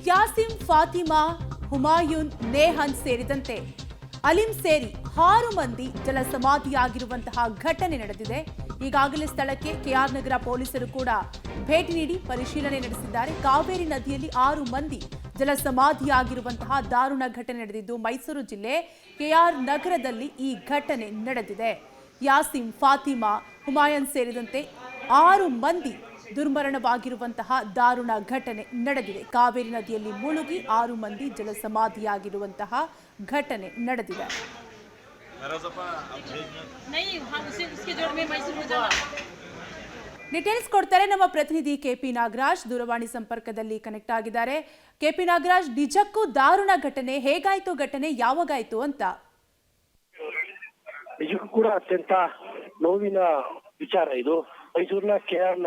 ಯಾಸಿಂ, ಫಾತಿಮಾ, ಹುಮಾಯೂನ್, ನೇಹನ್ ಸೇರಿದಂತೆ ಅಲಿಂ ಸೇರಿ 6 ಮಂದಿ ಜಲಸಮಾಧಿಯಾಗಿರುವಂತಹ ಘಟನೆ ನಡೆದಿದೆ. ಈಗಾಗಲೇ ಸ್ಥಳಕ್ಕೆ ಕೆಆರ್ ನಗರ ಪೊಲೀಸರು ಕೂಡ ಭೇಟಿ ನೀಡಿ ಪರಿಶೀಲನೆ ನಡೆಸಿದ್ದಾರೆ. ಕಾವೇರಿ ನದಿಯಲ್ಲಿ 6 ಮಂದಿ ಜಲಸಮಾಧಿಯಾಗಿರುವಂತಹ ದಾರುಣ ಘಟನೆ ನಡೆದಿದ್ದು ಮೈಸೂರು ಜಿಲ್ಲೆ ಕೆಆರ್ ನಗರದಲ್ಲಿ ಈ ಘಟನೆ ನಡೆದಿದೆ. ಯಾಸಿಂ, ಫಾತಿಮಾ, ಹುಮಾಯೂನ್ ಸೇರಿದಂತೆ 6 ಮಂದಿ ದುರ್ಮರಣವಾಗಿರುವಂತಹ ದಾರುಣ ಘಟನೆ ನಡೆದಿದೆ. ಕಾವೇರಿ ನದಿಯಲ್ಲಿ ಮುಳುಗಿ 6 ಮಂದಿ ಜಲಸಮಾಧಿಯಾಗಿರುವಂತಹ ಘಟನೆ ನಡೆದಿದೆ. ಡೀಟೇಲ್ಸ್ ಕೊಡ್ತಾರೆ ನಮ್ಮ ಪ್ರತಿನಿಧಿ ಕೆಪಿ ನಾಗರಾಜ್, ದೂರವಾಣಿ ಸಂಪರ್ಕದಲ್ಲಿ ಕನೆಕ್ಟ್ ಆಗಿದ್ದಾರೆ. ಕೆಪಿ ನಾಗರಾಜ್, ನಿಜಕ್ಕೂ ದಾರುಣ ಘಟನೆ, ಹೇಗಾಯ್ತು ಘಟನೆ, ಯಾವಾಗಾಯ್ತು ಅಂತ? ನಿಜಕ್ಕೂ ಕೂಡ ಅತ್ಯಂತ ನೋವಿನ ವಿಚಾರ ಇದು. ಮೈಸೂರಿನ ಕೆಆರ್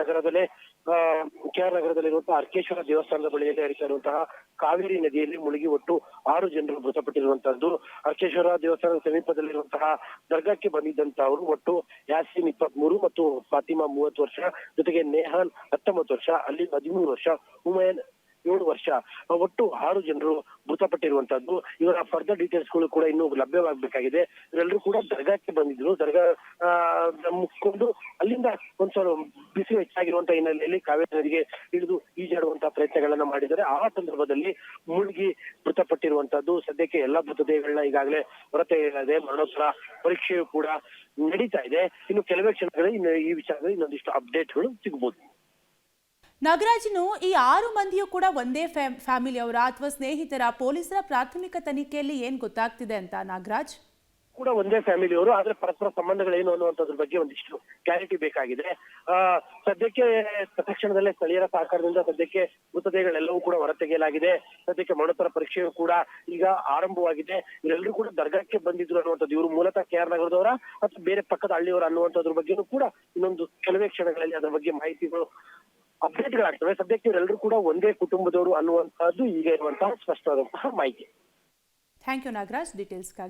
ನಗರದಲ್ಲಿರುವಂತಹ ಅರ್ಕೇಶ್ವರ ದೇವಸ್ಥಾನದ ಬಳಿಯಲ್ಲಿ ಹರಿತಾ ಇರುವಂತಹ ಕಾವೇರಿ ನದಿಯಲ್ಲಿ ಮುಳುಗಿ ಒಟ್ಟು 6 ಜನರು ಮೃತಪಟ್ಟಿರುವಂತಹದ್ದು. ಅರ್ಕೇಶ್ವರ ದೇವಸ್ಥಾನದ ಸಮೀಪದಲ್ಲಿರುವಂತಹ ದರ್ಗಾಕ್ಕೆ ಬಂದಿದ್ದಂತಹವರು ಒಟ್ಟು ಯಾಸಿನ್ 23 ಮತ್ತು ಫಾತಿಮಾ 30 ವರ್ಷ, ಜೊತೆಗೆ ನೇಹಾನ್ 19 ವರ್ಷ, ಅಲಿ 13 ವರ್ಷ, ಹುಮಾಯೂನ್ 7 ವರ್ಷ, ಒಟ್ಟು 6 ಜನರು ಮೃತಪಟ್ಟಿರುವಂತಹದ್ದು. ಇವರ ಫರ್ದರ್ ಡೀಟೇಲ್ಸ್ ಗಳು ಕೂಡ ಇನ್ನೂ ಲಭ್ಯವಾಗಬೇಕಾಗಿದೆ. ಇವರೆಲ್ಲರೂ ಕೂಡ ದರ್ಗಾಕ್ಕೆ ಬಂದಿದ್ರು. ದರ್ಗಾ ಮುಗಿಸ್ಕೊಂಡು ಅಲ್ಲಿಂದ ಒಂದ್ಸಲ ಬಿಸಿ ಹೆಚ್ಚಾಗಿರುವಂತಹ ಹಿನ್ನೆಲೆಯಲ್ಲಿ ಕಾವೇರಿ ನದಿಗೆ ಇಳಿದು ಈಜಾಡುವಂತಹ ಪ್ರಯತ್ನಗಳನ್ನ ಮಾಡಿದ್ದಾರೆ. ಆ ಸಂದರ್ಭದಲ್ಲಿ ಮುಳುಗಿ ಮೃತಪಟ್ಟಿರುವಂತಹದ್ದು. ಸದ್ಯಕ್ಕೆ ಎಲ್ಲಾ ಮೃತದೇಹಗಳನ್ನ ಈಗಾಗಲೇ ಹೊರತೆಗೆಯಲಾಗಿದೆ. ಮರಣೋತ್ತರ ಪರೀಕ್ಷೆಯು ಕೂಡ ನಡೀತಾ ಇದೆ. ಇನ್ನು ಕೆಲವೇ ಕ್ಷಣಗಳಲ್ಲಿ ಈ ವಿಚಾರದಲ್ಲಿ ಇನ್ನೊಂದಿಷ್ಟು ಅಪ್ಡೇಟ್ಗಳು ಸಿಗಬಹುದು. ನಾಗರಾಜ್ನು, ಈ 6 ಮಂದಿಯೂ ಕೂಡ ಒಂದೇ ಫ್ಯಾಮಿಲಿಯವರ ಅಥವಾ ಸ್ನೇಹಿತರ? ಪೊಲೀಸರ ಪ್ರಾಥಮಿಕ ತನಿಖೆಯಲ್ಲಿ ಏನ್ ಗೊತ್ತಾಗ್ತಿದೆ ಅಂತ ನಾಗರಾಜ್? ಕೂಡ ಒಂದೇ ಫ್ಯಾಮಿಲಿಯವರು, ಆದ್ರೆ ಪರಸ್ಪರ ಸಂಬಂಧಗಳೇನು ಅನ್ನುವಂಥದ್ರ ಬಗ್ಗೆ ಒಂದಿಷ್ಟು ಕ್ಲಾರಿಟಿ ಬೇಕಾಗಿದೆ. ಸದ್ಯಕ್ಕೆ ತಕ್ಷಣದಲ್ಲೇ ಸ್ಥಳೀಯರ ಸಹಕಾರದಿಂದ ಸದ್ಯಕ್ಕೆ ಮೃತದೇಹಗಳೆಲ್ಲವೂ ಕೂಡ ಹೊರತೆಗೆಯಲಾಗಿದೆ. ಸದ್ಯಕ್ಕೆ ಮರಣೋತ್ತರ ಪರೀಕ್ಷೆಯು ಕೂಡ ಈಗ ಆರಂಭವಾಗಿದೆ. ಇವರೆಲ್ಲರೂ ಕೂಡ ದರ್ಗಾಕ್ಕೆ ಬಂದಿದ್ರು ಅನ್ನುವಂಥದ್ದು. ಇವರು ಮೂಲತಃ ಕೆಆರ್ ನಗರದವರ ಅಥವಾ ಬೇರೆ ಪಕ್ಕದ ಹಳ್ಳಿಯವರ ಅನ್ನುವಂಥದ್ರ ಬಗ್ಗೆನೂ ಕೂಡ ಇನ್ನೊಂದು ಕೆಲವೇ ಕ್ಷಣಗಳಲ್ಲಿ ಅದರ ಬಗ್ಗೆ ಮಾಹಿತಿಗಳು ಅಪ್ಡೇಟ್ಗಳಾಗ್ತವೆ. ಸದ್ಯಕ್ಕೆ ಇವರೆಲ್ಲರೂ ಕೂಡ ಒಂದೇ ಕುಟುಂಬದವರು ಅನ್ನುವಂತಹದ್ದು ಈಗ ಇರುವಂತಹ ಸ್ಪಷ್ಟವಾದಂತಹ ಮಾಹಿತಿ. Thank you Nagaraj, ಡೀಟೇಲ್ಸ್ಗಾಗಿ.